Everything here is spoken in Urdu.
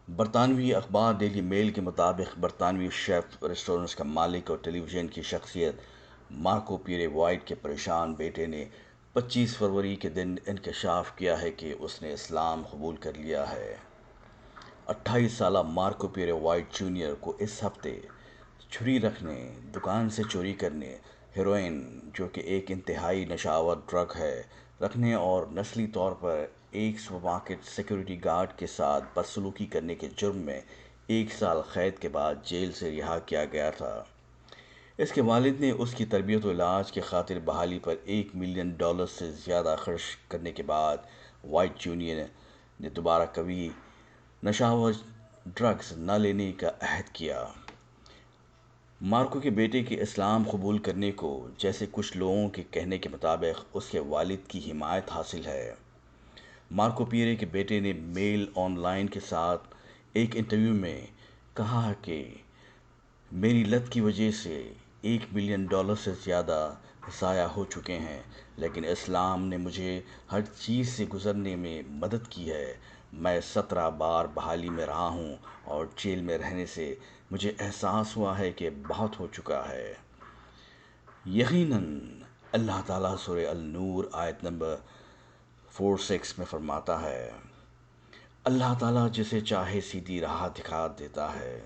برطانوی اخبار ڈیلی میل کے مطابق برطانوی شیف ریسٹورنٹس کا مالک اور ٹیلی ویژن کی شخصیت مارکو پیرے وائٹ کے پریشان بیٹے نے 25 فروری کے دن انکشاف کیا ہے کہ اس نے اسلام قبول کر لیا ہے۔ 28 سالہ مارکو پیرے وائٹ جونیئر کو اس ہفتے چھری رکھنے، دکان سے چوری کرنے، ہیروئن جو کہ ایک انتہائی نشاور ڈرگ ہے رکھنے اور نسلی طور پر ایک سپرمارکیٹ سیکیورٹی گارڈ کے ساتھ بدسلوکی کرنے کے جرم میں 1 سال قید کے بعد جیل سے رہا کیا گیا تھا۔ اس کے والد نے اس کی تربیت و علاج کی خاطر بحالی پر $1 ملین سے زیادہ خرچ کرنے کے بعد وائٹ جونیئر نے دوبارہ کبھی نشاور ڈرگز نہ لینے کا عہد کیا۔ مارکو کے بیٹے کے اسلام قبول کرنے کو، جیسے کچھ لوگوں کے کہنے کے مطابق، اس کے والد کی حمایت حاصل ہے۔ مارکو پیرے کے بیٹے نے میل آن لائن کے ساتھ ایک انٹرویو میں کہا کہ میری لت کی وجہ سے $1 ملین سے زیادہ ضائع ہو چکے ہیں، لیکن اسلام نے مجھے ہر چیز سے گزرنے میں مدد کی ہے۔ میں 17 بار بحالی میں رہا ہوں اور جیل میں رہنے سے مجھے احساس ہوا ہے کہ بہت ہو چکا ہے۔ یقیناً اللہ تعالیٰ سورہ النور آیت نمبر 46 میں فرماتا ہے، اللہ تعالیٰ جسے چاہے سیدھی راہ دکھا دیتا ہے۔